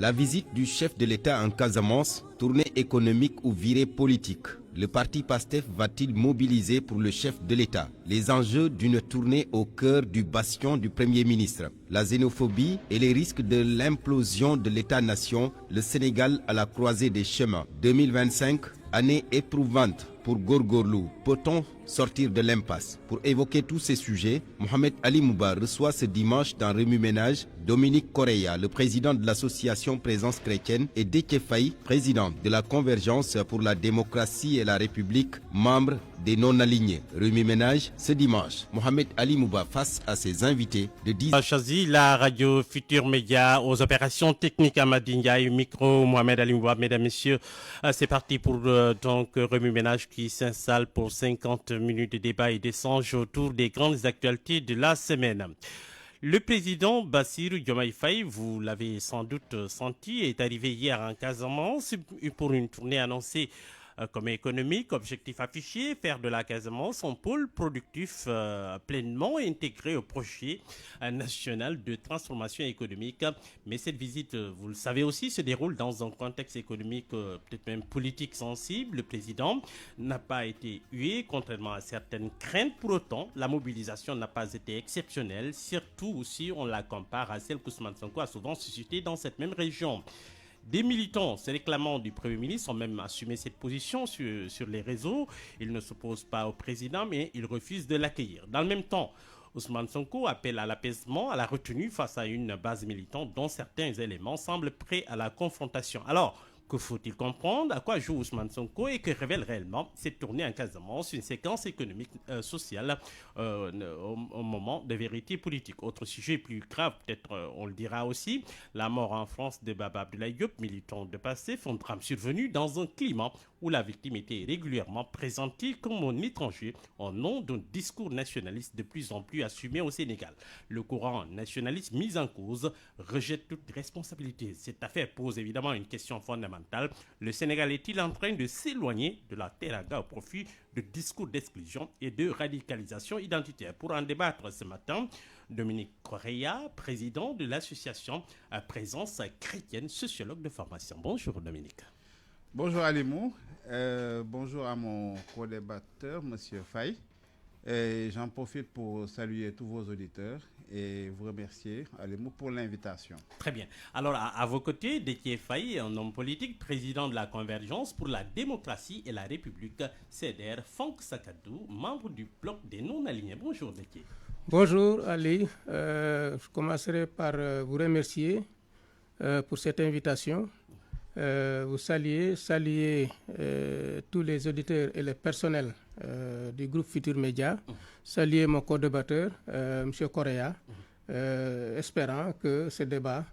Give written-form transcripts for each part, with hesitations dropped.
La visite du chef de l'État en Casamance, tournée économique ou virée politique. Le parti PASTEF va-t-il mobiliser pour le chef de l'État les enjeux d'une tournée au cœur du bastion du Premier ministre? La xénophobie et les risques de l'implosion de l'État-nation, le Sénégal à la croisée des chemins. 2025, année éprouvante pour Gorgorlou. Peut-on sortir de l'impasse? Pour évoquer tous ces sujets, Mohamed Ali Mouba reçoit ce dimanche dans Remue Ménage Dominique Correa, le président de l'association Présence chrétienne, et Déthié Faye, président de la Convergence pour la démocratie et la République, membre des non-alignés. Remue Ménage ce dimanche. Mohamed Ali Mouba face à ses invités de 10. Chazi, la radio Futur Média aux opérations techniques à Madinga et micro Mohamed Ali Mouba. Mesdames, Messieurs, c'est parti pour donc Remue Ménage qui s'installe pour 50 minutes de débat et d'échange autour des grandes actualités de la semaine. Le président Bassirou Diomaye Faye, vous l'avez sans doute senti, est arrivé hier en Casamance pour une tournée annoncée comme économique. Objectif affiché, faire de la Casamance son pôle productif pleinement intégré au projet national de transformation économique. Mais cette visite, vous le savez aussi, se déroule dans un contexte économique peut-être même politique sensible. Le président n'a pas été hué, contrairement à certaines craintes. Pour autant, la mobilisation n'a pas été exceptionnelle, surtout si on la compare à celle qu'Ousmane Sonko a souvent suscitée dans cette même région. Des militants se réclamant du Premier ministre ont même assumé cette position sur les réseaux. Ils ne s'opposent pas au président, mais ils refusent de l'accueillir. Dans le même temps, Ousmane Sonko appelle à l'apaisement, à la retenue face à une base militante dont certains éléments semblent prêts à la confrontation. Alors, que faut-il comprendre? À quoi joue Ousmane Sonko et que révèle réellement cette tournée en Casamance, une séquence économique, sociale au moment de vérité politique? Autre sujet plus grave, peut-être on le dira aussi, la mort en France de Baba Abdoulaye Diop, militant de PASTEF, un drame survenu dans un climat où la victime était régulièrement présentée comme un étranger au nom d'un discours nationaliste de plus en plus assumé au Sénégal. Le courant nationaliste mis en cause rejette toute responsabilité. Cette affaire pose évidemment une question fondamentale. Le Sénégal est-il en train de s'éloigner de la teranga au profit de discours d'exclusion et de radicalisation identitaire? Pour en débattre ce matin, Dominique Correa, président de l'association Présence chrétienne, sociologue de formation. Bonjour Dominique. Bonjour Alimou, bonjour à mon co-débatteur, M. Faye. J'en profite pour saluer tous vos auditeurs et vous remercier, Alimou, pour l'invitation. Très bien. Alors, à vos côtés, Déthié Faye, un homme politique, président de la Convergence pour la démocratie et la République, CDR, Fonk Sakadou, membre du bloc des non-alignés. Bonjour Déthié. Bonjour Ali, je commencerai par vous remercier pour cette invitation. Vous saluer tous les auditeurs et les personnels du groupe Futur Média, saluer mon co-débatteur, M. Correa, espérant que ce débat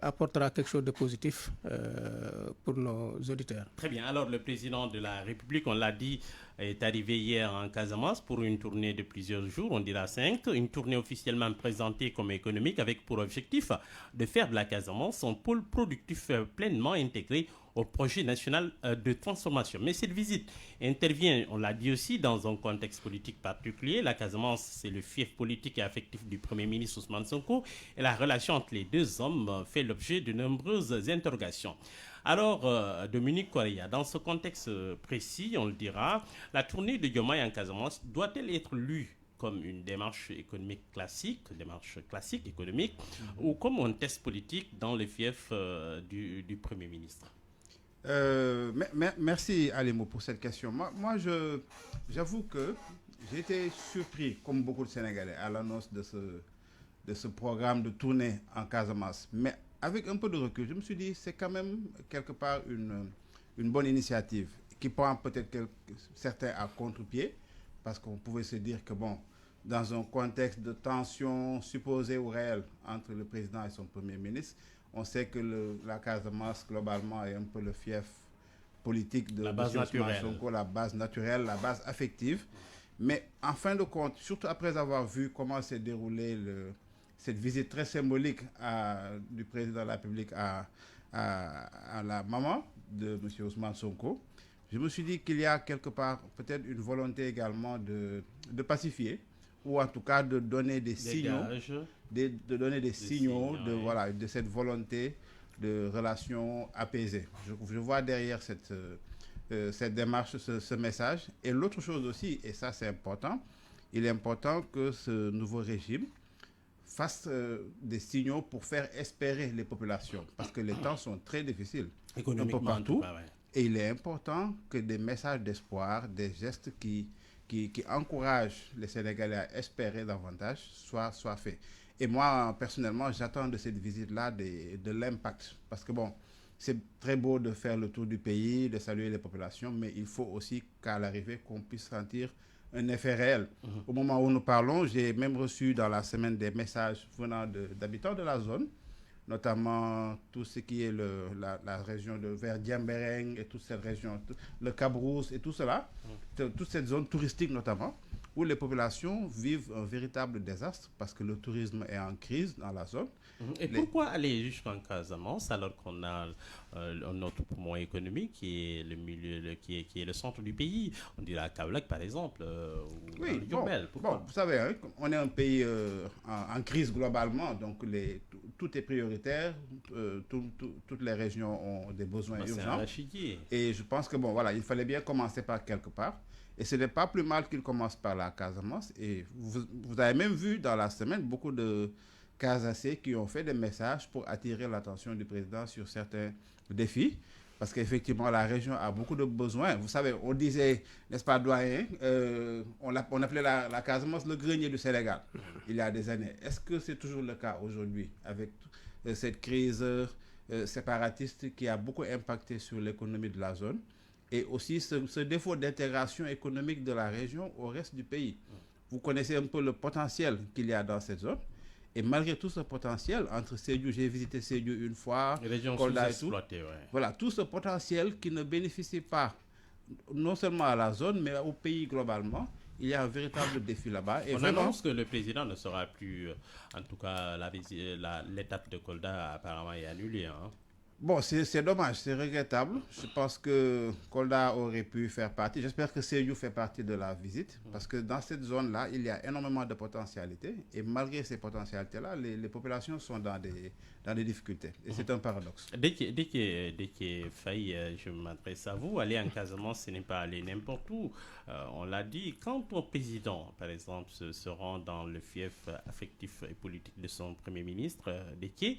apportera quelque chose de positif pour nos auditeurs. Très bien. Alors, le président de la République, on l'a dit, est arrivé hier en Casamance pour une tournée de plusieurs jours, on dira 5, une tournée officiellement présentée comme économique avec pour objectif de faire de la Casamance son pôle productif pleinement intégré au projet national de transformation. Mais cette visite intervient, on l'a dit aussi, dans un contexte politique particulier. La Casamance, c'est le fief politique et affectif du Premier ministre Ousmane Sonko, et la relation entre les deux hommes fait l'objet de nombreuses interrogations. Alors, Dominique Correa, dans ce contexte précis, on le dira, la tournée de Diomaye en Casamance doit-elle être lue comme une démarche économique classique, économique, ou comme un test politique dans le fief du Premier ministre? Merci Alimou pour cette question. Moi j'avoue que j'ai été surpris, comme beaucoup de Sénégalais, à l'annonce de ce programme de tournée en Casamance. Mais avec un peu de recul, je me suis dit c'est quand même quelque part une bonne initiative qui prend peut-être certains à contre-pied, parce qu'on pouvait se dire que bon, dans un contexte de tension supposée ou réelle entre le président et son premier ministre, on sait que la Casamance globalement est un peu le fief politique de la base naturelle. Sonko, la base naturelle, la base affective. Mais en fin de compte, surtout après avoir vu comment s'est déroulée cette visite très symbolique du président de la République à la maman de M. Ousmane Sonko, je me suis dit qu'il y a quelque part peut-être une volonté également de pacifier, ou en tout cas de donner des signaux, de cette volonté de relations apaisées. Je vois derrière cette démarche, ce message. Et l'autre chose aussi, et ça c'est important, il est important que ce nouveau régime fasse des signaux pour faire espérer les populations, parce que les temps sont très difficiles un peu partout. Et il est important que des messages d'espoir, des gestes qui encouragent les Sénégalais à espérer davantage soient faits. Et moi, personnellement, j'attends de cette visite-là de l'impact. Parce que bon, c'est très beau de faire le tour du pays, de saluer les populations, mais il faut aussi qu'à l'arrivée, qu'on puisse sentir un effet réel. Au moment où nous parlons, j'ai même reçu dans la semaine des messages venant d'habitants de la zone, notamment tout ce qui est la région de vers Diambereng et toute cette région, le Cabrousse et tout cela, toute cette zone touristique notamment, où les populations vivent un véritable désastre parce que le tourisme est en crise dans la zone. Et pourquoi aller jusqu'en Casamance alors qu'on a un autre poumon économique qui est le milieu, qui est le centre du pays? On dirait à Kaolack par exemple, ou oui, Diourbel. Bon, vous savez, hein, on est un pays en crise globalement, donc tout est prioritaire, toutes les régions ont des besoins urgents. Et je pense que bon, voilà, il fallait bien commencer par quelque part. Et ce n'est pas plus mal qu'il commence par la Casamance. Et vous avez même vu dans la semaine beaucoup de Casacés qui ont fait des messages pour attirer l'attention du président sur certains défis. Parce qu'effectivement, la région a beaucoup de besoins. Vous savez, on disait, n'est-ce pas, doyen, on appelait la Casamance le grenier du Sénégal il y a des années. Est-ce que c'est toujours le cas aujourd'hui avec cette crise séparatiste qui a beaucoup impacté sur l'économie de la zone? Et aussi ce défaut d'intégration économique de la région au reste du pays. Vous connaissez un peu le potentiel qu'il y a dans cette zone. Et malgré tout ce potentiel, entre Sédhiou, j'ai visité Sédhiou une fois, Kolda et tout. Voilà, tout ce potentiel qui ne bénéficie pas non seulement à la zone, mais au pays globalement. Il y a un véritable défi là-bas. Et on annonce que le président ne sera plus, en tout cas, l'étape de Kolda apparemment est annulée. Hein. Bon, c'est dommage, c'est regrettable. Je pense que Kolda aurait pu faire partie. J'espère que Sédhiou fait partie de la visite. Parce que dans cette zone-là, il y a énormément de potentialités. Et malgré ces potentialités-là, les populations sont dans des difficultés. Et c'est un paradoxe. Dès qu'il faille, je m'adresse à vous. Aller en Casamance, ce n'est pas aller n'importe où. On l'a dit, quand ton président, par exemple, se rend dans le fief affectif et politique de son premier ministre, Déthié,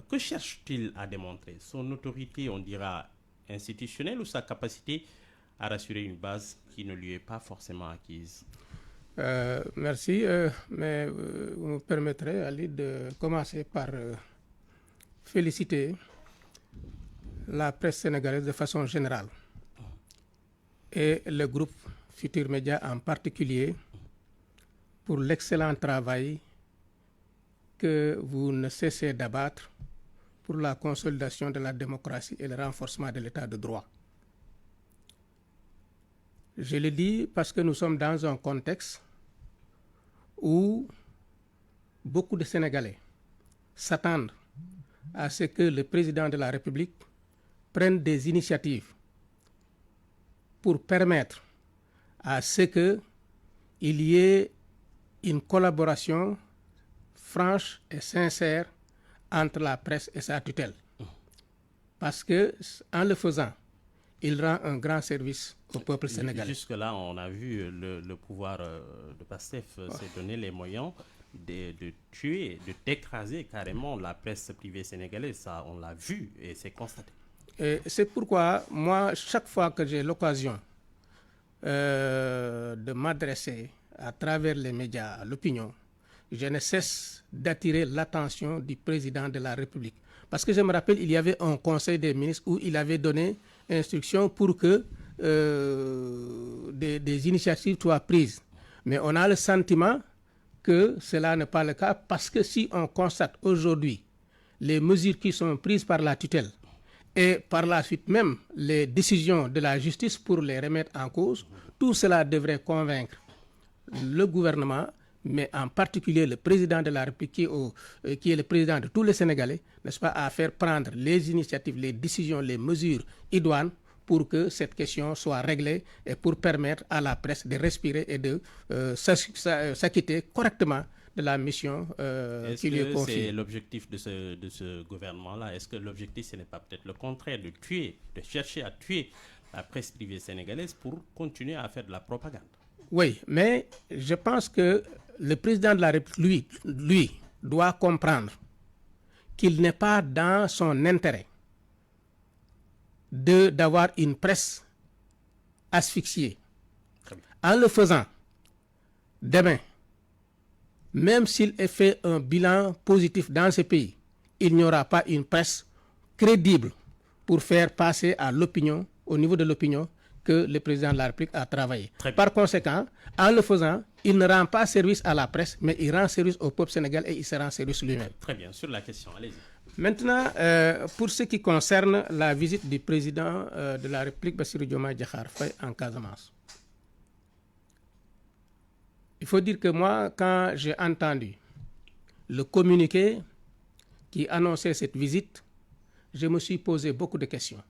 que cherche-t-il à démontrer? Son autorité, on dira, institutionnelle ou sa capacité à rassurer une base qui ne lui est pas forcément acquise? Merci, mais vous me permettrez, Ali, de commencer par féliciter la presse sénégalaise de façon générale et le groupe Futur Média en particulier pour l'excellent travail que vous ne cessez d'abattre pour la consolidation de la démocratie et le renforcement de l'état de droit. Je le dis parce que nous sommes dans un contexte où beaucoup de Sénégalais s'attendent à ce que le président de la République prenne des initiatives pour permettre à ce qu'il y ait une collaboration franche et sincère entre la presse et sa tutelle. Parce que, en le faisant, il rend un grand service au peuple sénégalais. Jusque-là, on a vu le pouvoir de PASTEF s'est donné les moyens de tuer, d'écraser carrément la presse privée sénégalaise. Ça, on l'a vu et c'est constaté. Et c'est pourquoi, moi, chaque fois que j'ai l'occasion de m'adresser à travers les médias à l'opinion, je ne cesse d'attirer l'attention du président de la République. Parce que je me rappelle, il y avait un conseil des ministres où il avait donné instruction pour que des initiatives soient prises. Mais on a le sentiment que cela n'est pas le cas parce que si on constate aujourd'hui les mesures qui sont prises par la tutelle et par la suite même les décisions de la justice pour les remettre en cause, tout cela devrait convaincre le gouvernement, mais en particulier le président de la République qui est le président de tous les Sénégalais, n'est-ce pas, à faire prendre les initiatives, les décisions, les mesures idoines pour que cette question soit réglée et pour permettre à la presse de respirer et de s'acquitter correctement de la mission qui lui est confiée. Est-ce que c'est l'objectif de ce gouvernement-là? Est-ce que l'objectif, ce n'est pas peut-être le contraire, de chercher à tuer la presse privée sénégalaise pour continuer à faire de la propagande? Oui, mais je pense que le président de la République, lui, doit comprendre qu'il n'est pas dans son intérêt d'avoir une presse asphyxiée. En le faisant, demain, même s'il est fait un bilan positif dans ce pays, il n'y aura pas une presse crédible pour faire passer à l'opinion, au niveau de l'opinion, que le président de la République a travaillé. Par conséquent, en le faisant, il ne rend pas service à la presse, mais il rend service au peuple sénégalais et il se rend service lui-même. Très bien, sur la question, allez-y. Maintenant, pour ce qui concerne la visite du président de la République, Bassirou Diomaye Diakhar Faye, en Casamance, il faut dire que moi, quand j'ai entendu le communiqué qui annonçait cette visite, je me suis posé beaucoup de questions.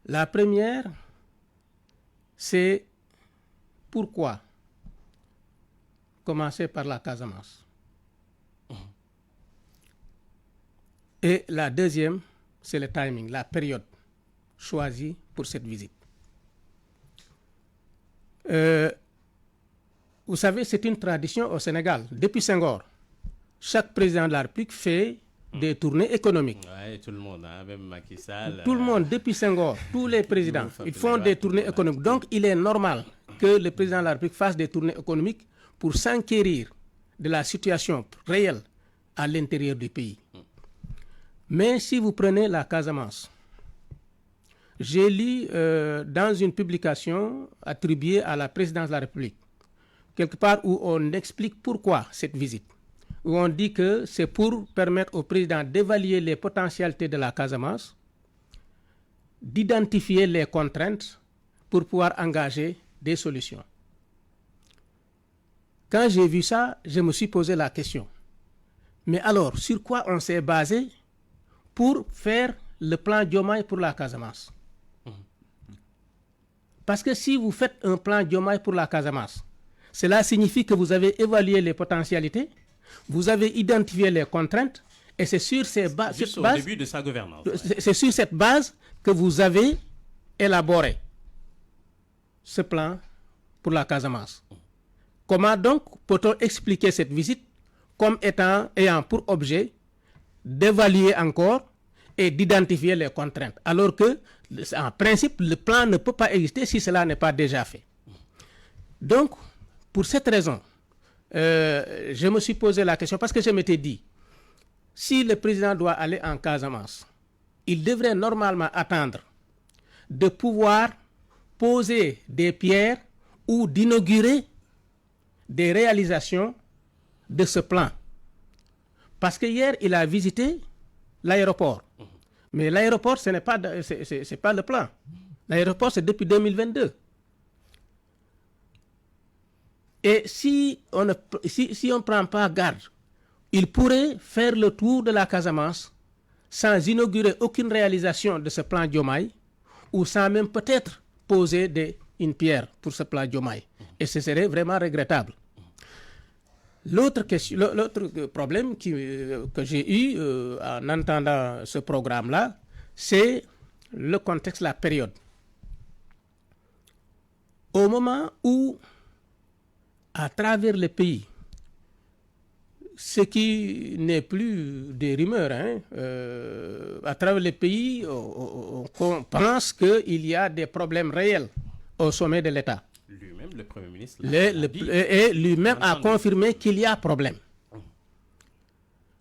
La première, c'est pourquoi commencer par la Casamance? Et la deuxième, c'est le timing, la période choisie pour cette visite. Vous savez, c'est une tradition au Sénégal. Depuis Senghor, chaque président de la République fait des tournées économiques. Oui, tout le monde, hein, même Macky Sall. Tout le monde, depuis Senghor, tous les présidents, ils font des tournées économiques. Donc, il est normal que le président de la République fasse des tournées économiques pour s'enquérir de la situation réelle à l'intérieur du pays. Mais si vous prenez la Casamance, j'ai lu dans une publication attribuée à la présidence de la République, quelque part où on explique pourquoi cette visite, où on dit que c'est pour permettre au président d'évaluer les potentialités de la Casamance, d'identifier les contraintes pour pouvoir engager des solutions. Quand j'ai vu ça, je me suis posé la question. Mais alors, sur quoi on s'est basé pour faire le plan Diomaye pour la Casamance? Parce que si vous faites un plan Diomaye pour la Casamance, cela signifie que vous avez évalué les potentialités, vous avez identifié les contraintes, et c'est sur ces bases... Juste au début de sa gouvernance. C'est sur cette base que vous avez élaboré ce plan pour la Casamance. Comment donc peut-on expliquer cette visite comme ayant pour objet d'évaluer encore et d'identifier les contraintes, alors que, en principe, le plan ne peut pas exister si cela n'est pas déjà fait. Donc, pour cette raison, je me suis posé la question parce que je m'étais dit, si le président doit aller en Casamance, il devrait normalement attendre de pouvoir poser des pierres ou d'inaugurer des réalisations de ce plan. Parce que hier, il a visité l'aéroport. Mais l'aéroport, ce n'est pas, c'est pas le plan. L'aéroport, c'est depuis 2022. Et si on ne prend pas garde, il pourrait faire le tour de la Casamance sans inaugurer aucune réalisation de ce plan Diomaye ou sans même peut-être poser une pierre pour ce plan Diomaye. Et ce serait vraiment regrettable. L'autre problème que j'ai eu en entendant ce programme-là, c'est le contexte, la période. Au moment où, à travers le pays, ce qui n'est plus des rumeurs, à travers le pays, on pense qu'il y a des problèmes réels au sommet de l'État. Lui-même, le Premier ministre, et lui-même a confirmé qu'il y a problème.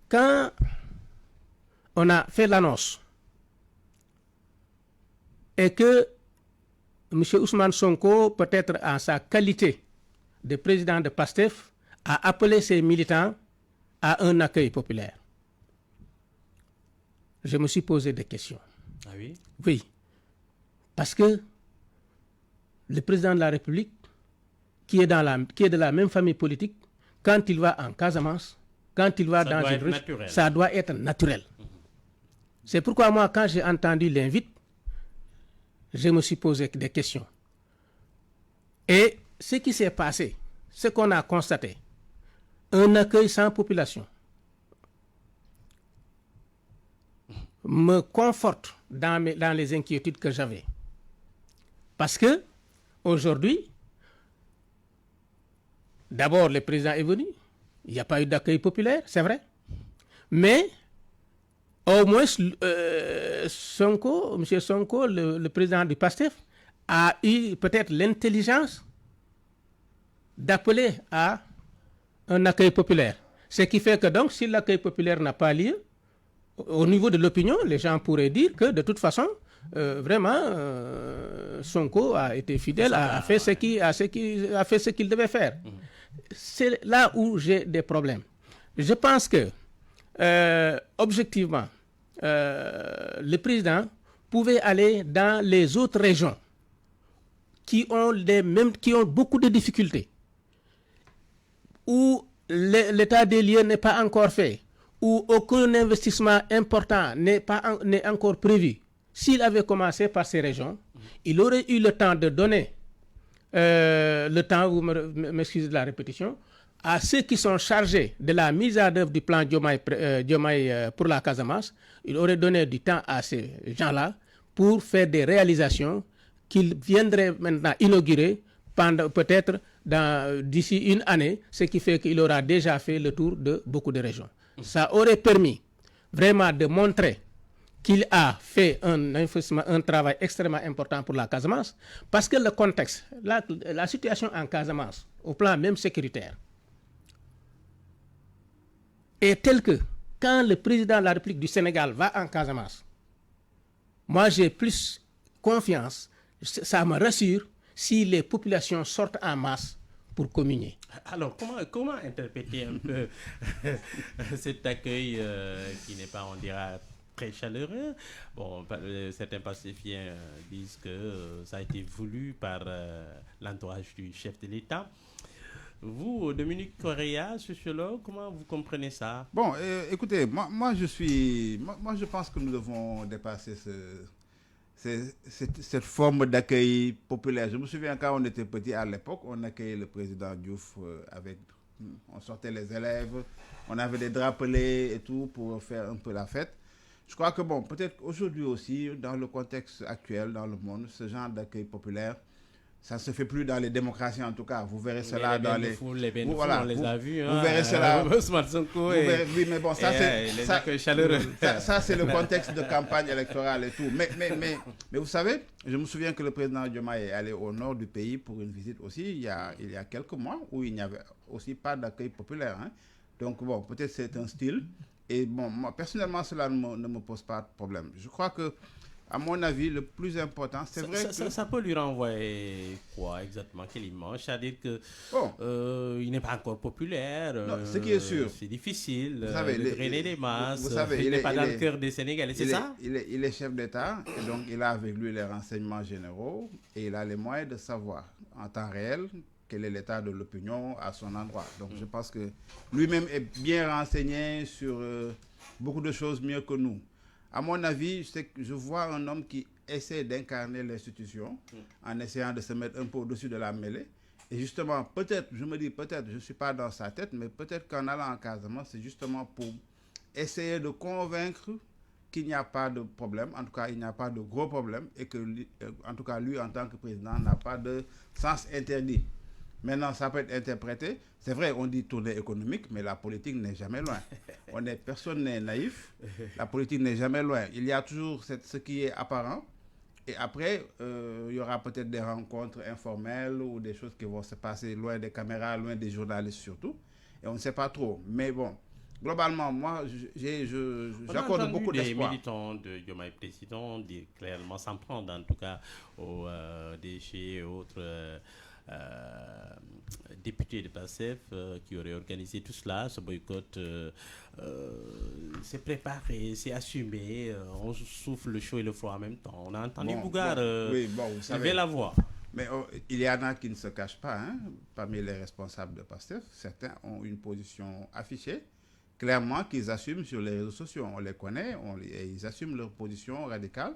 Quand on a fait l'annonce et que M. Ousmane Sonko, peut-être en sa qualité de président de PASTEF, a appelé ses militants à un accueil populaire, je me suis posé des questions. Ah oui? Oui, parce que le président de la République, qui est de la même famille politique, quand il va en Casamance, quand il va dans une ruche, ça doit être naturel. C'est pourquoi moi, quand j'ai entendu l'invite, je me suis posé des questions. Et ce qui s'est passé, ce qu'on a constaté, un accueil sans population, me conforte dans les inquiétudes que j'avais. Parce que, aujourd'hui, d'abord, le président est venu, il n'y a pas eu d'accueil populaire, c'est vrai, mais au moins, M. Sonko, le président du PASTEF, a eu peut-être l'intelligence d'appeler à un accueil populaire. Ce qui fait que donc, si l'accueil populaire n'a pas lieu, au niveau de l'opinion, les gens pourraient dire que de toute façon, vraiment, Sonko a été fidèle, a fait ce qu'il devait faire. C'est là où j'ai des problèmes. Je pense que, objectivement, le président pouvait aller dans les autres régions qui ont beaucoup de difficultés, où l'état des lieux n'est pas encore fait, où aucun investissement important n'est encore prévu. S'il avait commencé par ces régions, il aurait eu le temps de donner le temps, vous m'excusez de la répétition, à ceux qui sont chargés de la mise en œuvre du plan Diomaye pour la Casamance. Il aurait donné du temps à ces gens-là pour faire des réalisations qu'il viendrait maintenant inaugurer peut-être d'ici une année, ce qui fait qu'il aura déjà fait le tour de beaucoup de régions. Ça aurait permis vraiment de montrer qu'il a fait un travail extrêmement important pour la Casamance, parce que le contexte, la situation en Casamance, au plan même sécuritaire, est telle que quand le président de la République du Sénégal va en Casamance, moi j'ai plus confiance, ça me rassure si les populations sortent en masse pour communier. Alors, comment interpréter un peu cet accueil qui n'est pas, on dira, très chaleureux? Bon, certains pacifiens disent que ça a été voulu par l'entourage du chef de l'État. Vous, Dominique Correa, sociologue, comment vous comprenez ça? Bon, écoutez, moi je pense que nous devons dépasser cette forme d'accueil populaire. Je me souviens quand on était petit à l'époque, on accueillait le président Diouf on sortait les élèves, on avait des drapelés et tout pour faire un peu la fête. Je crois que bon, peut-être aujourd'hui aussi, dans le contexte actuel, dans le monde, ce genre d'accueil populaire, ça ne se fait plus dans les démocraties en tout cas. Vous verrez cela dans les... on les a vus. Vous verrez cela... Oui, mais bon, ça c'est le contexte de campagne électorale et tout. Mais vous savez, je me souviens que le président Diomaye est allé au nord du pays pour une visite aussi, il y a quelques mois, où il n'y avait aussi pas d'accueil populaire. Hein. Donc bon, peut-être c'est un style. Et bon, moi, personnellement, cela ne me pose pas de problème. Je crois que, à mon avis, le plus important, c'est vrai que... Ça peut lui renvoyer quoi exactement? Quelle image? C'est-à-dire qu'il n'est pas encore populaire. Non, ce qui est sûr. C'est difficile de drainer les masses. Vous savez, il n'est pas dans le cœur des Sénégalais, c'est ça? Il est chef d'État, et donc il a avec lui les renseignements généraux, et il a les moyens de savoir en temps réel quel est l'état de l'opinion à son endroit. Donc je pense que lui-même est bien renseigné sur beaucoup de choses mieux que nous. À mon avis, je vois un homme qui essaie d'incarner l'institution en essayant de se mettre un peu au-dessus de la mêlée. Et justement, peut-être, je ne suis pas dans sa tête, mais peut-être qu'en allant en Casamance, c'est justement pour essayer de convaincre qu'il n'y a pas de problème, en tout cas, il n'y a pas de gros problème, et que, en tout cas, lui, en tant que président, n'a pas de sens interdit. Maintenant, ça peut être interprété. C'est vrai, on dit tournée économique, mais la politique n'est jamais loin. Personne n'est naïf. La politique n'est jamais loin. Il y a toujours ce qui est apparent. Et après, il y aura peut-être des rencontres informelles ou des choses qui vont se passer loin des caméras, loin des journalistes surtout. Et on ne sait pas trop. Mais bon, globalement, moi, j'accorde beaucoup d'espoir. Les militants de Diomaye président disent clairement s'en prendre, en tout cas, aux déchets et autres... député de PASTEF qui aurait organisé tout cela, ce boycott, c'est préparé, c'est assumé, on souffle le chaud et le froid en même temps. On a entendu Bougar lever la voix. Mais il y en a qui ne se cachent pas, hein, parmi les responsables de PASTEF. Certains ont une position affichée, clairement qu'ils assument sur les réseaux sociaux. On les connaît, ils assument leur position radicale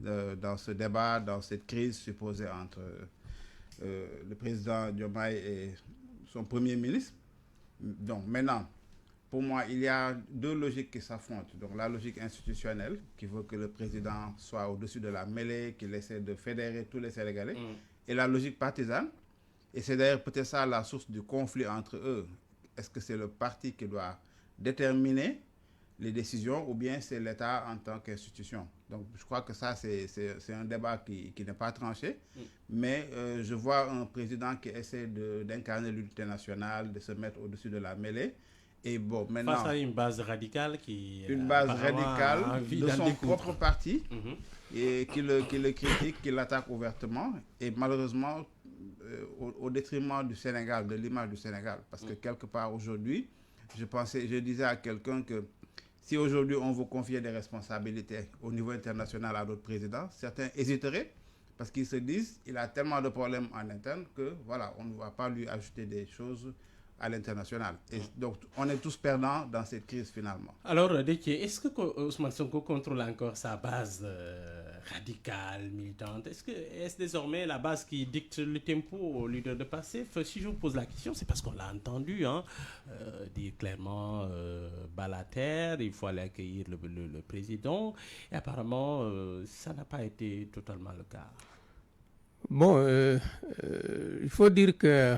dans ce débat, dans cette crise supposée entre... le président Diomaye et son premier ministre. Donc maintenant, pour moi, il y a deux logiques qui s'affrontent. Donc la logique institutionnelle, qui veut que le président soit au-dessus de la mêlée, qu'il essaie de fédérer tous les Sénégalais, et la logique partisane. Et c'est d'ailleurs peut-être ça la source du conflit entre eux. Est-ce que c'est le parti qui doit déterminer les décisions ou bien c'est l'État en tant qu'institution? Donc je crois que ça, c'est un débat qui n'est pas tranché. Mais je vois un président qui essaie d'incarner l'unité nationale, de se mettre au-dessus de la mêlée. Et bon, maintenant, face à une base radicale une base radicale de son propre parti et qui le critique, qui l'attaque ouvertement et malheureusement au détriment du Sénégal, de l'image du Sénégal. Parce que quelque part aujourd'hui, je disais à quelqu'un que si aujourd'hui on veut confier des responsabilités au niveau international à d'autres présidents, certains hésiteraient parce qu'ils se disent qu'il a tellement de problèmes en interne que voilà, on ne va pas lui ajouter des choses à l'international. Et donc, on est tous perdants dans cette crise finalement. Alors, Déthié, est-ce que Ousmane Sonko contrôle encore sa base radicale, militante? Est-ce désormais la base qui dicte le tempo au leader de PASTEF? Si je vous pose la question, c'est parce qu'on l'a entendu dire clairement bas la terre, il faut aller accueillir le président. Et apparemment, ça n'a pas été totalement le cas. Bon, il faut dire que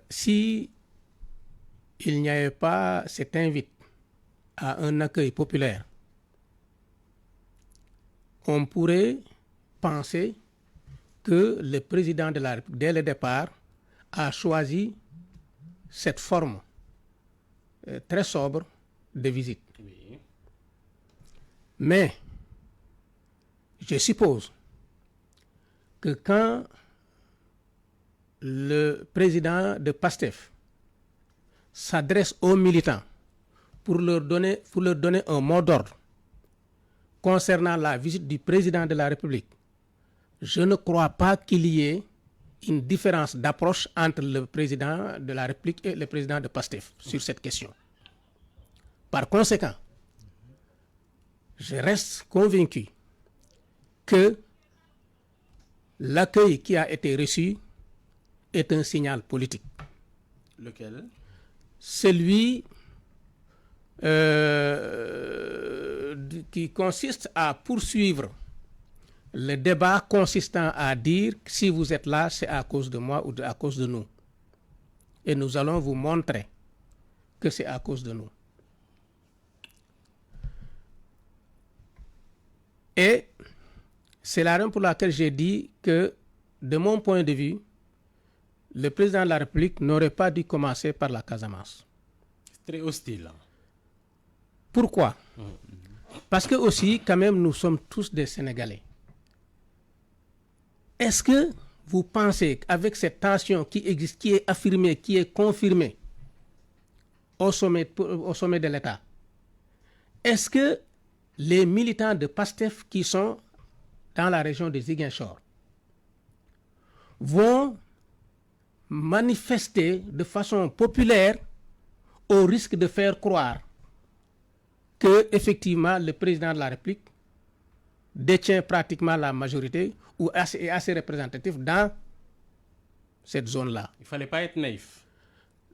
si il n'y avait pas cet invite à un accueil populaire, on pourrait penser que le président de la République, dès le départ, a choisi cette forme très sobre de visite. Oui. Mais je suppose que quand le président de PASTEF s'adresse aux militants pour leur donner un mot d'ordre concernant la visite du président de la République, je ne crois pas qu'il y ait une différence d'approche entre le président de la République et le président de PASTEF sur cette question. Par conséquent, je reste convaincu que l'accueil qui a été reçu est un signal politique. Lequel? Celui qui consiste à poursuivre le débat consistant à dire si vous êtes là, c'est à cause de moi ou à cause de nous. Et nous allons vous montrer que c'est à cause de nous. Et c'est la raison pour laquelle j'ai dit que, de mon point de vue, le président de la République n'aurait pas dû commencer par la Casamance. C'est très hostile. Pourquoi? Parce que aussi, quand même, nous sommes tous des Sénégalais. Est-ce que vous pensez qu'avec cette tension qui existe, qui est affirmée, qui est confirmée au sommet de l'État, est-ce que les militants de PASTEF qui sont dans la région de Ziguinchor vont manifester de façon populaire au risque de faire croire que effectivement le président de la République détient pratiquement la majorité ou est assez représentatif dans cette zone-là? Il ne fallait pas être naïf.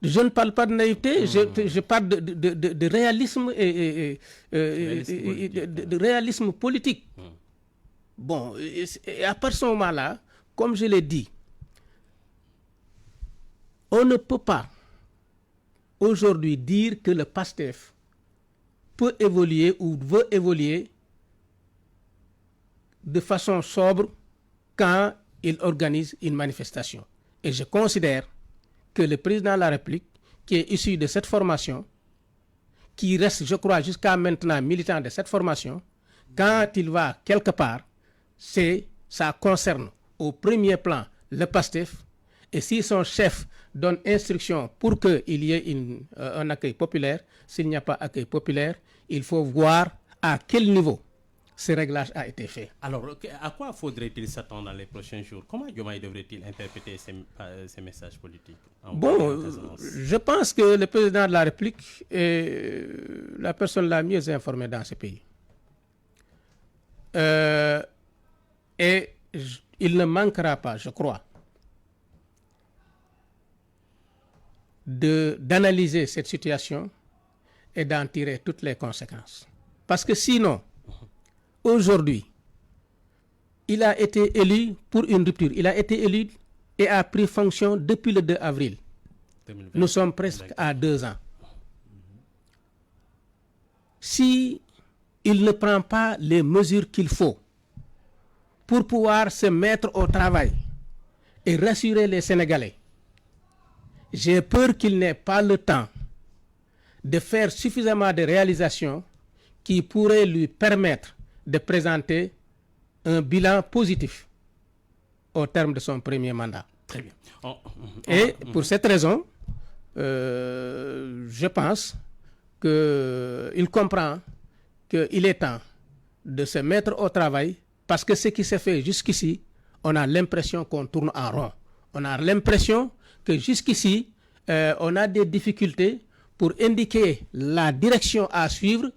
Je ne parle pas de naïveté, je parle de réalisme et de réalisme politique. Bon, et à partir de ce moment-là, comme je l'ai dit, on ne peut pas aujourd'hui dire que le PASTEF peut évoluer ou veut évoluer de façon sobre quand il organise une manifestation. Et je considère que le président de la République, qui est issu de cette formation, qui reste, je crois, jusqu'à maintenant militant de cette formation, quand il va quelque part, ça concerne au premier plan le PASTEF. Et si son chef donne instruction pour qu'il y ait un accueil populaire, s'il n'y a pas accueil populaire, il faut voir à quel niveau ce réglage a été fait. Alors, à quoi faudrait-il s'attendre dans les prochains jours? Comment Diomaye devrait-il interpréter ces messages politiques? Bon, je pense que le président de la République est la personne la mieux informée dans ce pays. Et il ne manquera pas, je crois, d'analyser cette situation et d'en tirer toutes les conséquences. Parce que sinon, aujourd'hui, il a été élu pour une rupture. Il a été élu et a pris fonction depuis le 2 avril. 2020. Nous sommes presque à 2 ans. Si il ne prend pas les mesures qu'il faut pour pouvoir se mettre au travail et rassurer les Sénégalais, j'ai peur qu'il n'ait pas le temps de faire suffisamment de réalisations qui pourraient lui permettre de présenter un bilan positif au terme de son premier mandat. Très bien. Et pour cette raison, je pense qu'il comprend qu'il est temps de se mettre au travail parce que ce qui s'est fait jusqu'ici, on a l'impression qu'on tourne en rond. On a l'impression que jusqu'ici, on a des difficultés pour indiquer la direction à suivre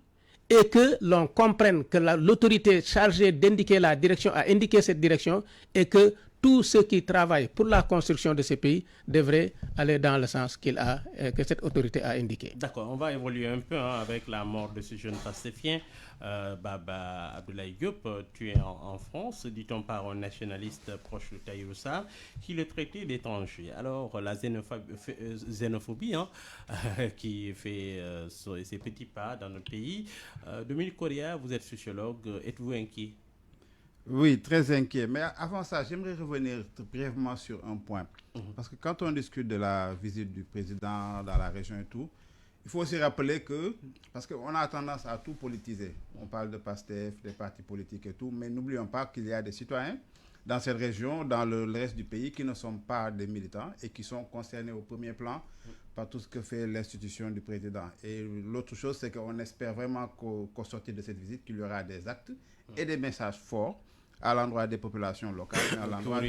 et que l'on comprenne que l'autorité chargée d'indiquer la direction a indiqué cette direction et que tous ceux qui travaillent pour la construction de ce pays devraient aller dans le sens que cette autorité a indiqué. D'accord, on va évoluer un peu avec la mort de ce jeune pastéfien, Baba Abdoulaye Diop. Tu es en France, dit-on par un nationaliste proche de Tahirou Sarr, qui le traitait d'étranger. Alors, la xénophobie qui fait ses petits pas dans notre pays. Dominique Correa, vous êtes sociologue, êtes-vous inquiet? Oui, très inquiet. Mais avant ça, j'aimerais revenir brièvement sur un point. Parce que quand on discute de la visite du président dans la région et tout, il faut aussi rappeler que, parce qu'on a tendance à tout politiser. On parle de PASTEF, des partis politiques et tout, mais n'oublions pas qu'il y a des citoyens dans cette région, dans le reste du pays, qui ne sont pas des militants et qui sont concernés au premier plan par tout ce que fait l'institution du président. Et l'autre chose, c'est qu'on espère vraiment qu'au sortir de cette visite, qu'il y aura des actes et des messages forts à l'endroit des populations locales, à l'endroit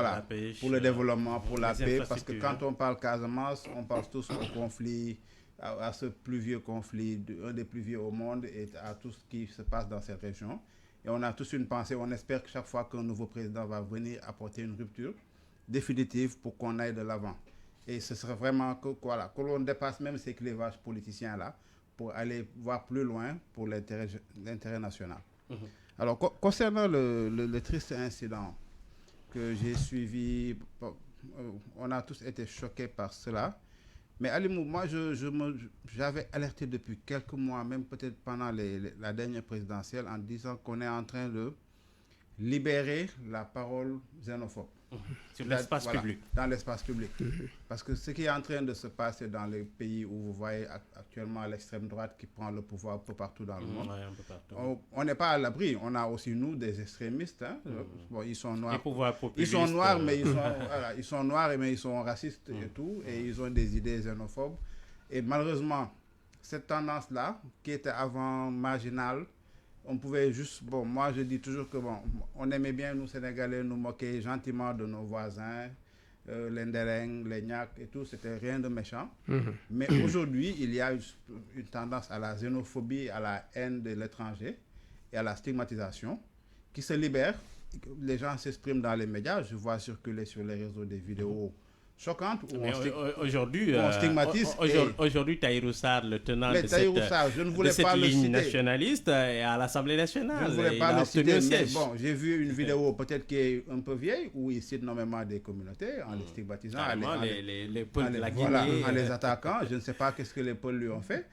la pêche, pour le développement, pour la paix, parce que quand on parle Casamance, on pense tous au conflit, à ce plus vieux conflit, un des plus vieux au monde, et à tout ce qui se passe dans cette région. Et on a tous une pensée, on espère que chaque fois qu'un nouveau président va venir apporter une rupture définitive pour qu'on aille de l'avant. Et ce serait vraiment que l'on dépasse même ces clivages politiciens-là pour aller voir plus loin pour l'intérêt national. Alors, concernant le triste incident que j'ai suivi, on a tous été choqués par cela. Mais Alimou, moi, j'avais alerté depuis quelques mois, même peut-être pendant la dernière présidentielle, en disant qu'on est en train de libérer la parole xénophobe. Sur l'espace public. Dans l'espace public. Parce que ce qui est en train de se passer dans les pays où vous voyez actuellement l'extrême droite qui prend le pouvoir un peu partout dans le monde, on n'est pas à l'abri. On a aussi, nous, des extrémistes. Bon, ils sont noirs. Ils sont noirs, mais ils sont noirs, mais ils sont racistes et tout. Et ils ont des idées xénophobes. Et malheureusement, cette tendance-là, qui était avant marginale, on pouvait juste, moi je dis toujours que on aimait bien, nous Sénégalais, nous moquer gentiment de nos voisins, les Ndereng, les Nyak et tout, c'était rien de méchant. Mais aujourd'hui, il y a une tendance à la xénophobie, à la haine de l'étranger et à la stigmatisation qui se libère. Les gens s'expriment dans les médias, je vois circuler sur les réseaux des vidéos choquante où on stigmatise. Aujourd'hui, Tahirou Sarr, le tenant de cette ligne nationaliste, est à l'Assemblée nationale. Je ne voulais pas le citer, mais bon, j'ai vu une vidéo peut-être qui est un peu vieille où il cite nommément des communautés en les stigmatisant, les Peuls de la Guinée, en les attaquant. Je ne sais pas qu'est-ce que les Peuls lui ont fait,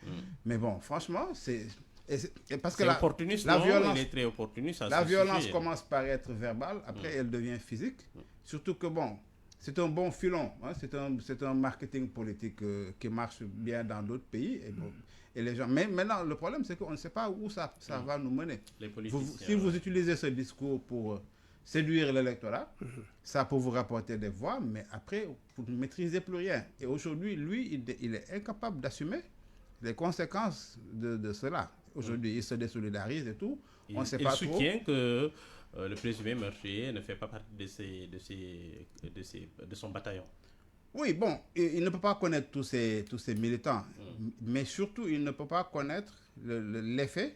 mais bon, franchement, c'est parce que la violence, il est très opportuniste. La violence commence par être verbale, après elle devient physique. Surtout que c'est un bon filon, c'est un marketing politique qui marche bien dans d'autres pays. Et les gens. Mais maintenant, le problème, c'est qu'on ne sait pas où ça va nous mener. Si vous utilisez ce discours pour séduire l'électorat, ça peut vous rapporter des voix, mais après, vous ne maîtrisez plus rien. Et aujourd'hui, lui, il est incapable d'assumer les conséquences de cela. Aujourd'hui, il se désolidarise et tout. On ne sait pas trop. Il soutient que le présumé meurtrier ne fait pas partie de son bataillon. Oui, bon, il ne peut pas connaître tous ces militants, mais surtout, il ne peut pas connaître l'effet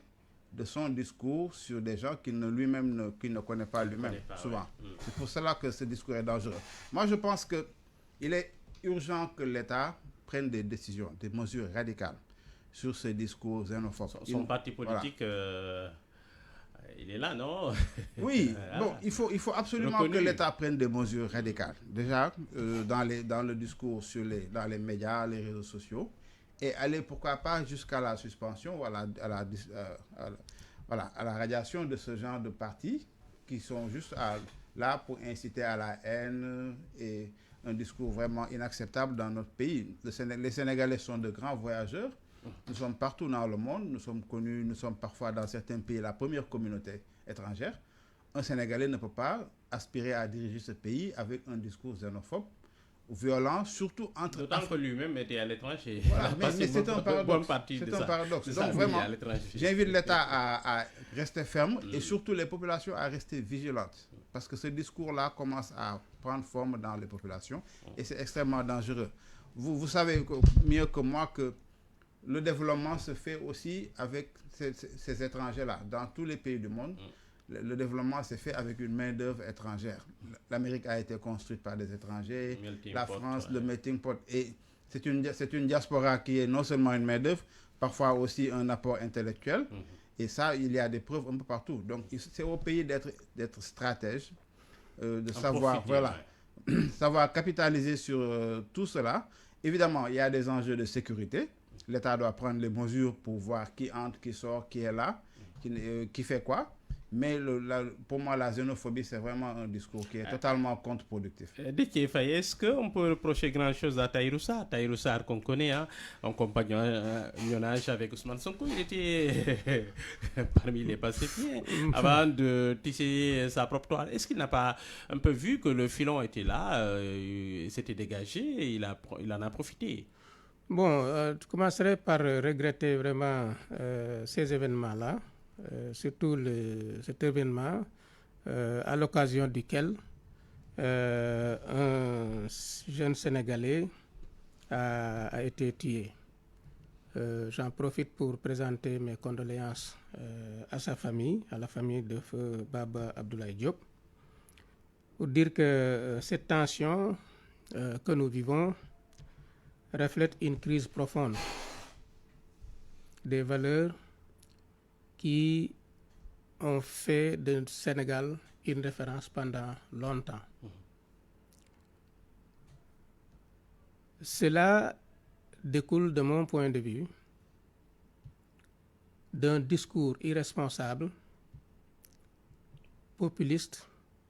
de son discours sur des gens qu'il ne connaît pas lui-même, souvent. C'est pour cela que ce discours est dangereux. Moi, je pense qu'il est urgent que l'État prenne des décisions, des mesures radicales sur ces discours xénophobes. Son parti politique, il est là, non? Oui, bon, il faut absolument que l'État prenne des mesures radicales. Déjà, dans le discours dans les médias, les réseaux sociaux, et aller, pourquoi pas, jusqu'à la suspension ou à la radiation de ce genre de partis qui sont juste là pour inciter à la haine et un discours vraiment inacceptable dans notre pays. Les Sénégalais sont de grands voyageurs. Nous sommes partout dans le monde. Nous sommes connus, nous sommes parfois dans certains pays la première communauté étrangère. Un Sénégalais ne peut pas aspirer à diriger ce pays avec un discours xénophobe, violent, surtout entre... D'autant que lui-même était à l'étranger. Voilà, mais c'est un paradoxe. C'est un paradoxe. Donc vraiment, j'invite l'État à rester ferme et surtout les populations à rester vigilantes. Parce que ce discours-là commence à prendre forme dans les populations et c'est extrêmement dangereux. Vous savez mieux que moi que le développement se fait aussi avec ces étrangers-là. Dans tous les pays du monde, le développement s'est fait avec une main-d'œuvre étrangère. L'Amérique a été construite par des étrangers, la France, le melting pot. Et c'est une diaspora qui est non seulement une main-d'œuvre, parfois aussi un apport intellectuel. Et ça, il y a des preuves un peu partout. Donc, c'est au pays d'être stratège, de savoir, savoir capitaliser sur tout cela. Évidemment, il y a des enjeux de sécurité. L'État doit prendre les mesures pour voir qui entre, qui sort, qui est là, qui fait quoi. Mais pour moi, la xénophobie, c'est vraiment un discours qui est totalement contre-productif. Déthié Faye, est-ce qu'on peut reprocher grand-chose à Tahirou Sarr? Tahirou Sarr qu'on connaît, en compagnonnage avec Ousmane Sonko, il était parmi les pacifiés avant de tisser sa propre toile. Est-ce qu'il n'a pas un peu vu que le filon était là, s'était dégagé, et il en a profité? Bon, je commencerai par regretter vraiment ces événements-là. Surtout cet événement à l'occasion duquel un jeune Sénégalais a été tué. J'en profite pour présenter mes condoléances à sa famille, à la famille de feu Baba Abdoulaye Diop, pour dire que cette tension que nous vivons reflète une crise profonde des valeurs qui ont fait du Sénégal une référence pendant longtemps. Cela découle, de mon point de vue, d'un discours irresponsable, populiste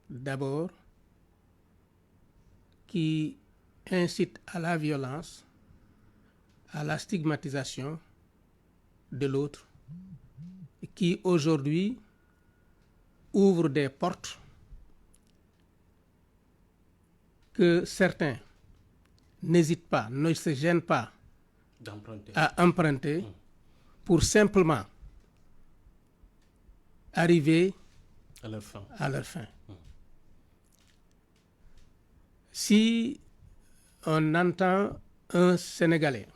d'abord, qui incite à la violence, à la stigmatisation de l'autre, qui aujourd'hui ouvre des portes que certains n'hésitent pas, ne se gênent pas à emprunter pour simplement arriver à leur fin. Si on entend un Sénégalais,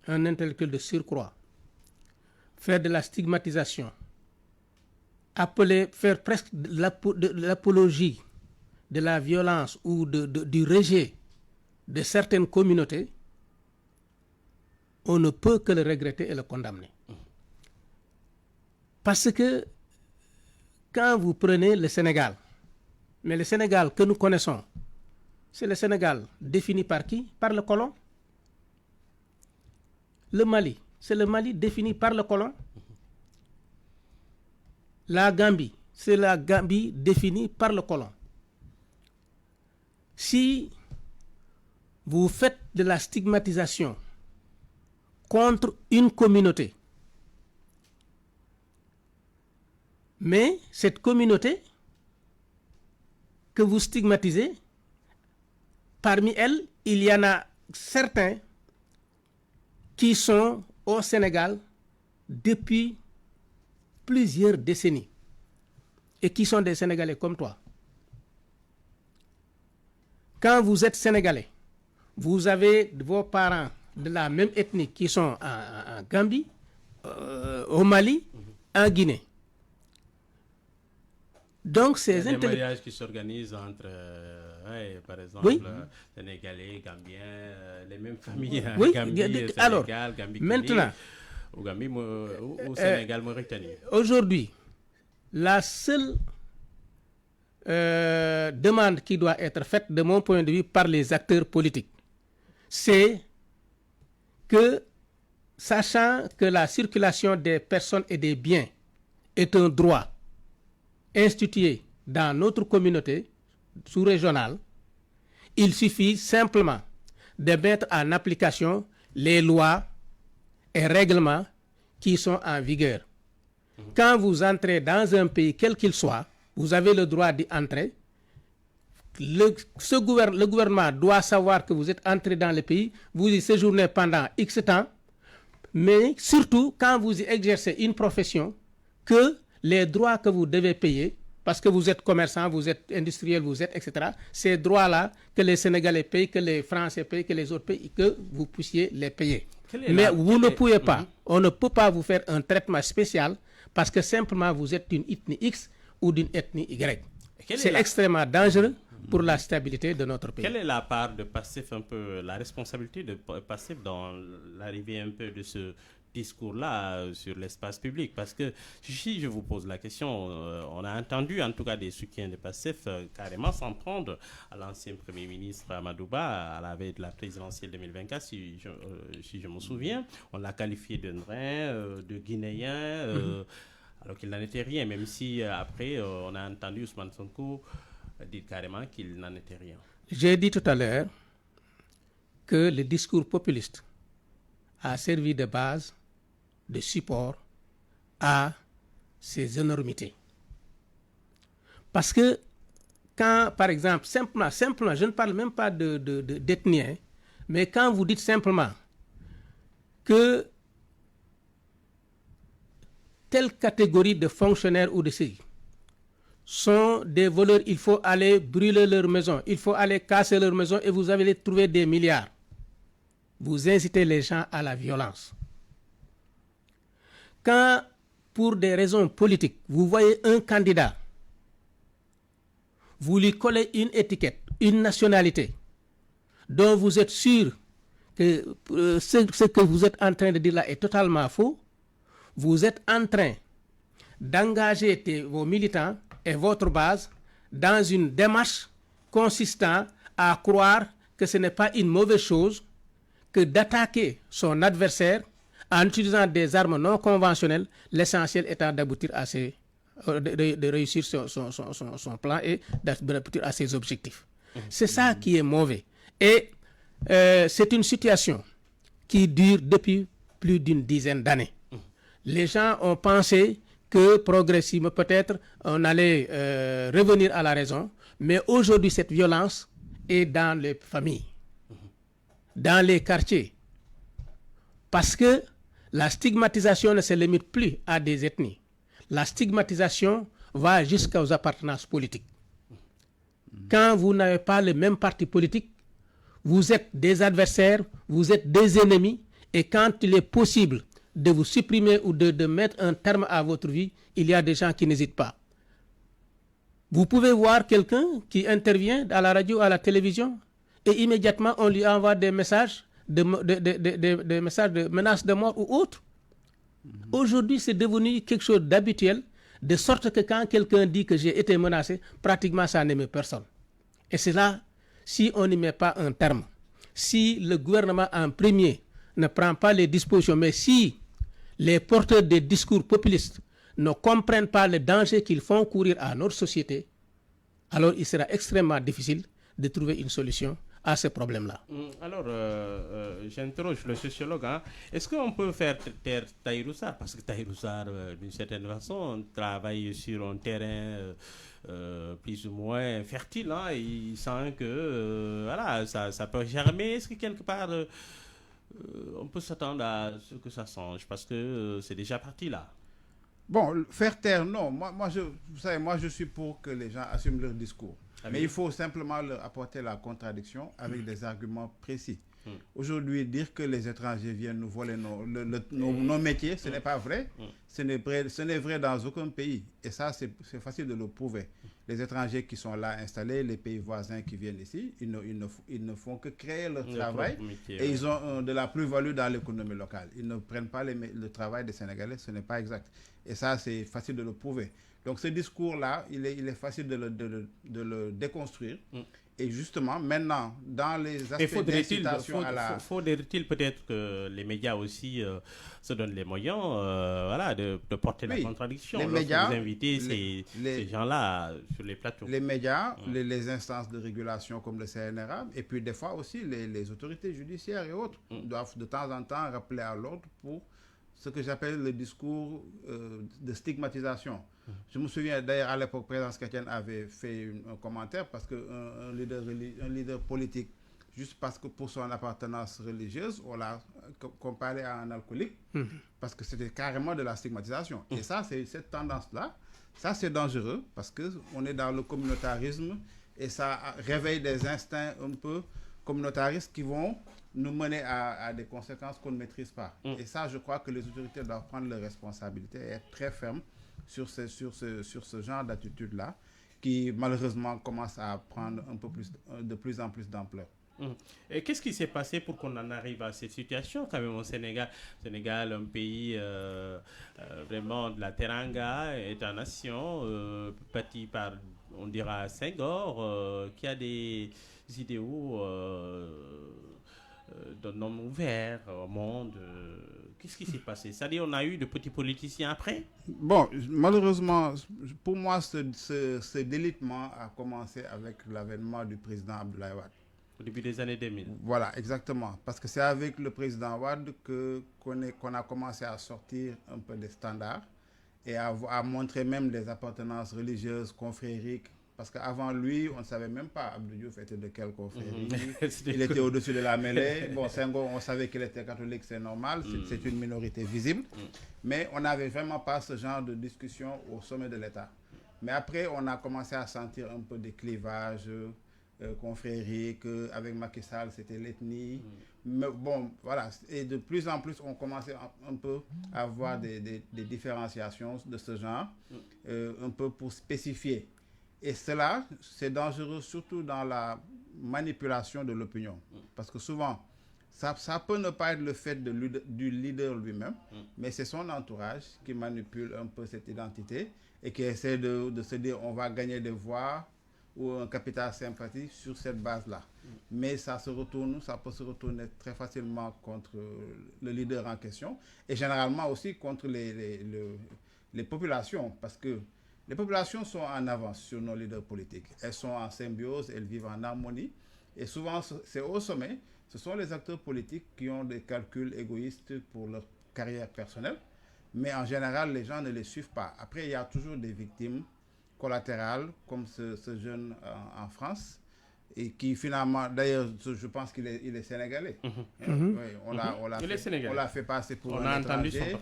un intellectuel de surcroît, faire de la stigmatisation, faire presque de l'apologie de la violence ou du rejet de certaines communautés, on ne peut que le regretter et le condamner. Parce que quand vous prenez le Sénégal, mais le Sénégal que nous connaissons, c'est le Sénégal défini par qui? Par le colon. Le Mali, c'est le Mali défini par le colon. La Gambie, c'est la Gambie définie par le colon. Si vous faites de la stigmatisation contre une communauté, mais cette communauté que vous stigmatisez, parmi elles, il y en a certains qui sont au Sénégal depuis plusieurs décennies et qui sont des Sénégalais comme toi. Quand vous êtes Sénégalais, vous avez vos parents de la même ethnie qui sont en Gambie, au Mali, en Guinée. Donc, il y a des mariages qui s'organisent entre Ouais, par exemple, Oui. Sénégalais, Gambiens, les mêmes familles. Hein, Oui, Gambie, alors, Sénégal, Gambie, maintenant, au Gambie, au Sénégal, Mauritanie. Aujourd'hui, la seule demande qui doit être faite, de mon point de vue, par les acteurs politiques, c'est que, sachant que la circulation des personnes et des biens est un droit institué dans notre communauté sous-régionale, il suffit simplement de mettre en application les lois et règlements qui sont en vigueur. Quand vous entrez dans un pays, quel qu'il soit, vous avez le droit d'y entrer. Le gouvernement doit savoir que vous êtes entré dans le pays, vous y séjournez pendant X temps, mais surtout quand vous y exercez une profession, que les droits que vous devez payer, parce que vous êtes commerçant, vous êtes industriel, vous êtes, etc., ces droits-là, que les Sénégalais payent, que les Français payent, que les autres payent, que vous puissiez les payer. Mais vous ne pouvez pas, on ne peut pas vous faire un traitement spécial parce que simplement vous êtes d'une ethnie X ou d'une ethnie Y. C'est extrêmement dangereux pour la stabilité de notre pays. Quelle est la part de Pastef, un peu, la responsabilité de Pastef dans l'arrivée un peu de ce discours-là sur l'espace public? Parce que si je vous pose la question, on a entendu en tout cas des soutiens de Pastef carrément s'en prendre à l'ancien Premier ministre Amadouba à la veille de la présidentielle 2024, si je me souviens. On l'a qualifié de Nrin, de Guinéen, alors qu'il n'en était rien, même si après on a entendu Ousmane Sonko dire carrément qu'il n'en était rien. J'ai dit tout à l'heure que le discours populiste a servi de base, de support à ces énormités. Parce que quand, par exemple, simplement, je ne parle même pas d'ethnie, mais quand vous dites simplement que telle catégorie de fonctionnaires ou de ceux sont des voleurs, il faut aller brûler leur maison, il faut aller casser leur maison et vous allez trouver des milliards. Vous incitez les gens à la violence. Quand, pour des raisons politiques, vous voyez un candidat, vous lui collez une étiquette, une nationalité, dont vous êtes sûr que ce que vous êtes en train de dire là est totalement faux, vous êtes en train d'engager vos militants et votre base dans une démarche consistant à croire que ce n'est pas une mauvaise chose que d'attaquer son adversaire en utilisant des armes non conventionnelles, l'essentiel étant d'aboutir à de réussir son plan et d'aboutir à ses objectifs. C'est ça qui est mauvais. Et c'est une situation qui dure depuis plus d'une dizaine d'années. Les gens ont pensé que progressivement, peut-être, on allait revenir à la raison, mais aujourd'hui, cette violence est dans les familles, dans les quartiers, parce que la stigmatisation ne se limite plus à des ethnies. La stigmatisation va jusqu'aux appartenances politiques. Quand vous n'avez pas le même parti politique, vous êtes des adversaires, vous êtes des ennemis, et quand il est possible de vous supprimer ou de mettre un terme à votre vie, il y a des gens qui n'hésitent pas. Vous pouvez voir quelqu'un qui intervient à la radio, à la télévision, et immédiatement on lui envoie des messages des messages de menaces de mort ou autres. Aujourd'hui, c'est devenu quelque chose d'habituel, de sorte que quand quelqu'un dit que j'ai été menacé, pratiquement ça n'émeut personne. Et c'est là, si on n'y met pas un terme, si le gouvernement en premier ne prend pas les dispositions, mais si les porteurs des discours populistes ne comprennent pas le danger qu'ils font courir à notre société, alors il sera extrêmement difficile de trouver une solution à ce problème-là. Alors, j'interroge le sociologue. Est-ce qu'on peut faire taire Tahirou Sarr? Parce que Tahirou Sarr, d'une certaine façon, travaille sur un terrain plus ou moins fertile. Et il sent que voilà, ça peut germer. Est-ce que quelque part, on peut s'attendre à ce que ça change? Parce que c'est déjà parti là. Bon, faire taire, non. Moi, je suis pour que les gens assument leur discours. Mais il faut simplement leur apporter la contradiction avec des arguments précis. Aujourd'hui, dire que les étrangers viennent nous voler nos métiers, ce n'est pas vrai. Ce n'est vrai dans aucun pays. Et ça, c'est facile de le prouver. Les étrangers qui sont là installés, les pays voisins qui viennent ici, ils ne font que créer leur travail et ils ont de la plus-value dans l'économie locale. Ils ne prennent pas le travail des Sénégalais, ce n'est pas exact. Et ça, c'est facile de le prouver. Donc ce discours-là, il est facile de le déconstruire. Et justement, maintenant, dans les aspects d'incitation à la... Faudrait-il peut-être que les médias aussi se donnent les moyens de porter la contradiction. Les médias, vous invitez ces gens-là sur les plateaux. Les médias, les instances de régulation comme le CNRA, et puis des fois aussi les autorités judiciaires et autres doivent de temps en temps rappeler à l'ordre pour ce que j'appelle le discours de stigmatisation. Je me souviens d'ailleurs à l'époque, Présence chrétienne avait fait un commentaire parce qu'un leader politique, juste parce que pour son appartenance religieuse, on l'a comparé à un alcoolique, parce que c'était carrément de la stigmatisation. Et ça, c'est cette tendance-là, ça c'est dangereux parce qu'on est dans le communautarisme et ça réveille des instincts un peu communautaristes qui vont nous mener à des conséquences qu'on ne maîtrise pas. Et ça, je crois que les autorités doivent prendre leurs responsabilités et être très fermes sur ce genre d'attitude-là, qui malheureusement commence à prendre de plus en plus d'ampleur. Et qu'est-ce qui s'est passé pour qu'on en arrive à cette situation quand même au Sénégal? Sénégal, un pays vraiment de la teranga, État-nation, bâti par, on dira, Senghor, qui a des idéaux d'un homme ouvert au monde. Qu'est-ce qui s'est passé? C'est-à-dire on a eu de petits politiciens après? Bon, malheureusement, pour moi, ce délitement a commencé avec l'avènement du président Abdoulaye Wade. Au début des années 2000. Voilà, exactement. Parce que c'est avec le président Wade qu'on a commencé à sortir un peu des standards et à montrer même des appartenances religieuses, confrériques. Parce qu'avant lui, on ne savait même pas Abdou Diouf était de quelle confrérie. Il était au-dessus de la mêlée. Bon, Senghor, on savait qu'il était catholique, c'est normal. C'est une minorité visible. Mais on n'avait vraiment pas ce genre de discussion au sommet de l'État. Mais après, on a commencé à sentir un peu des clivages confrériques. Avec Macky Sall, c'était l'ethnie. Mais bon, voilà. Et de plus en plus, on commençait un peu à avoir des différenciations de ce genre, un peu pour spécifier. Et cela, c'est dangereux surtout dans la manipulation de l'opinion. Parce que souvent, ça peut ne pas être le fait du leader lui-même, mais c'est son entourage qui manipule un peu cette identité et qui essaie de se dire on va gagner des voix ou un capital sympathie sur cette base-là. Mais ça peut se retourner très facilement contre le leader en question et généralement aussi contre les populations parce que les populations sont en avance sur nos leaders politiques. Elles sont en symbiose, elles vivent en harmonie. Et souvent, c'est au sommet, ce sont les acteurs politiques qui ont des calculs égoïstes pour leur carrière personnelle. Mais en général, les gens ne les suivent pas. Après, il y a toujours des victimes collatérales, comme ce jeune en France, et qui finalement, d'ailleurs, je pense qu'il est sénégalais. Oui, on l'a fait passer pour un étranger,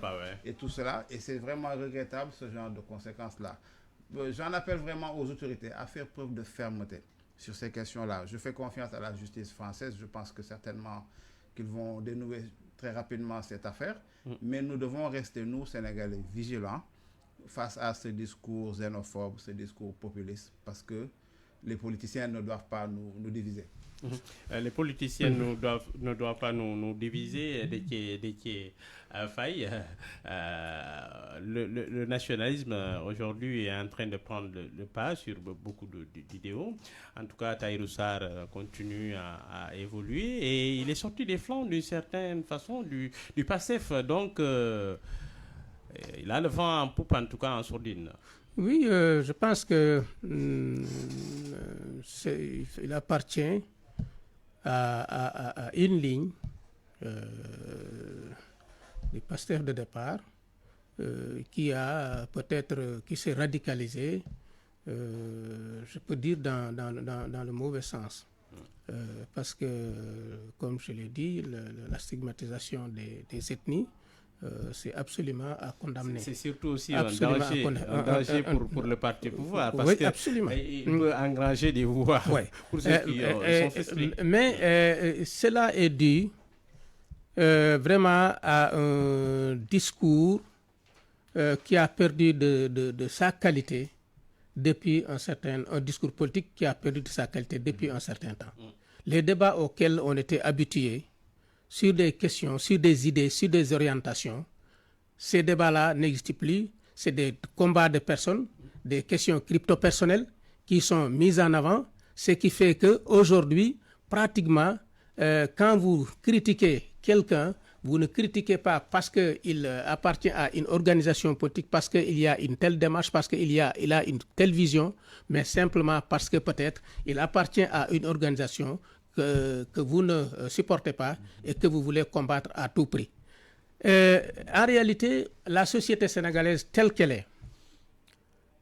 et tout cela. Et c'est vraiment regrettable, ce genre de conséquences-là. J'en appelle vraiment aux autorités à faire preuve de fermeté sur ces questions-là. Je fais confiance à la justice française. Je pense que certainement qu'ils vont dénouer très rapidement cette affaire. Mais nous devons rester, nous, Sénégalais, vigilants face à ce discours xénophobe, ce discours populiste, parce que les politiciens ne doivent pas nous diviser. Les politiciens ne doivent pas nous diviser dès qu'il y a faille. Le nationalisme aujourd'hui est en train de prendre le pas sur beaucoup d'idéaux. En tout cas, Tahirou Sarr continue à évoluer et il est sorti des flancs d'une certaine façon du PASTEF. Donc, il a le vent en poupe, en tout cas en sourdine. Oui, je pense que il appartient à une ligne du PASTEF de départ qui s'est radicalisé, je peux dire dans le mauvais sens. Parce que, comme je l'ai dit, la stigmatisation des ethnies c'est absolument à condamner. C'est surtout aussi Absolument un danger pour le parti pouvoir, parce oui, que absolument. Il peut engranger des voix pour ceux qui sont frustrés. Mais cela est dû vraiment à un discours qui a perdu de sa qualité depuis un discours politique qui a perdu de sa qualité depuis un certain temps. Les débats auxquels on était habitués sur des questions, sur des idées, sur des orientations, ces débats-là n'existent plus. C'est des combats de personnes, des questions crypto-personnelles qui sont mises en avant, ce qui fait qu'aujourd'hui, pratiquement, quand vous critiquez quelqu'un, vous ne critiquez pas parce qu'il appartient à une organisation politique, parce qu'il y a une telle démarche, parce qu'il a une telle vision, mais simplement parce que peut-être il appartient à une organisation que vous ne supportez pas et que vous voulez combattre à tout prix. En réalité, la société sénégalaise telle qu'elle est,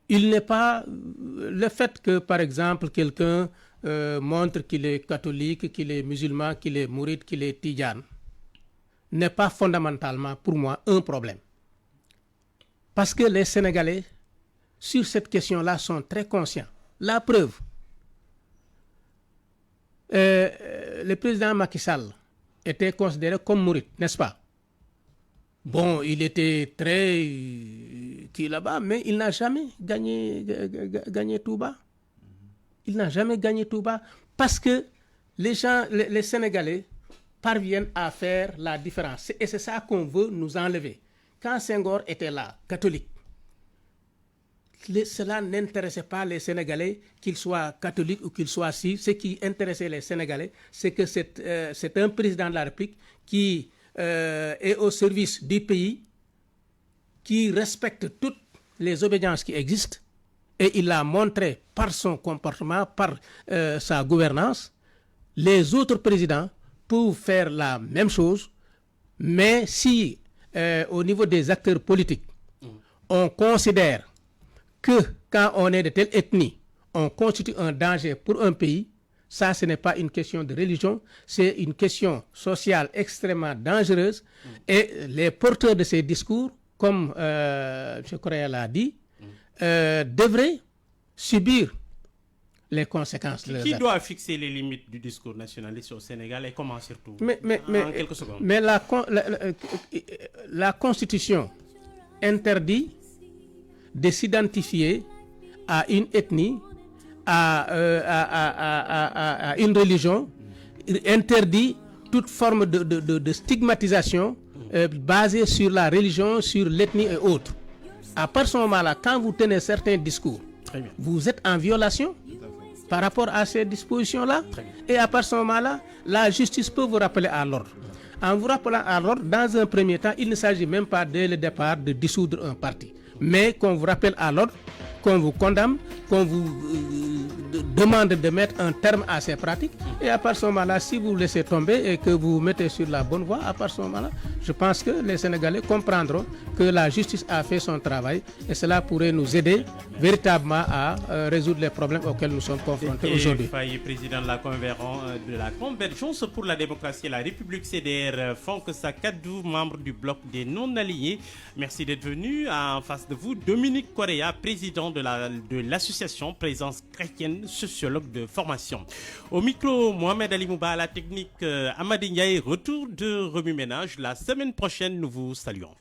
il n'est pas le fait que, par exemple, quelqu'un montre qu'il est catholique, qu'il est musulman, qu'il est mouride, qu'il est tidjane, n'est pas fondamentalement pour moi un problème. Parce que les Sénégalais, sur cette question-là, sont très conscients. La preuve, le président Macky Sall était considéré comme mouride, n'est-ce pas? Bon, il était très qui là-bas, mais il n'a jamais gagné Touba. Il n'a jamais gagné Touba parce que les Sénégalais parviennent à faire la différence. Et c'est ça qu'on veut nous enlever. Quand Senghor était là, catholique, cela n'intéressait pas les Sénégalais, qu'ils soient catholiques ou qu'ils soient si. Ce qui intéressait les Sénégalais, c'est que c'est un président de la République qui est au service du pays, qui respecte toutes les obédiences qui existent, et il l'a montré par son comportement, par sa gouvernance. Les autres présidents peuvent faire la même chose, mais si au niveau des acteurs politiques, on considère que quand on est de telle ethnie, on constitue un danger pour un pays, ça, ce n'est pas une question de religion, c'est une question sociale extrêmement dangereuse. Et les porteurs de ces discours, comme M. Correa l'a dit, devraient subir les conséquences de leurs actes. Qui doit fixer les limites du discours nationaliste au Sénégal et comment surtout en quelques secondes. Mais la Constitution interdit de s'identifier à une ethnie, à une religion, interdit toute forme de stigmatisation basée sur la religion, sur l'ethnie et autres. À part ce moment-là, quand vous tenez certains discours, vous êtes en violation par rapport à ces dispositions-là. Et à part ce moment-là, la justice peut vous rappeler à l'ordre. En vous rappelant à l'ordre, dans un premier temps, il ne s'agit même pas dès le départ de dissoudre un parti, mais qu'on vous rappelle à l'ordre, qu'on vous condamne, qu'on vous demande de mettre un terme à ces pratiques. Et à part ce moment-là, si vous laissez tomber et que vous mettez sur la bonne voie, à part ce moment-là, je pense que les Sénégalais comprendront que la justice a fait son travail et cela pourrait nous aider véritablement à résoudre les problèmes auxquels nous sommes confrontés aujourd'hui. Faye, président de la Convergence pour la démocratie et la République CDR, Fonk Sakadou, membre du bloc des non-alignés. Merci d'être venu. En face de vous, Dominique Correa, président de l'association Présence chrétienne, sociologue de formation. Au micro, Mohamed Ali Mouba, à la technique Amadi Ndiaye, retour de Remue Ménage. La semaine prochaine, nous vous saluons.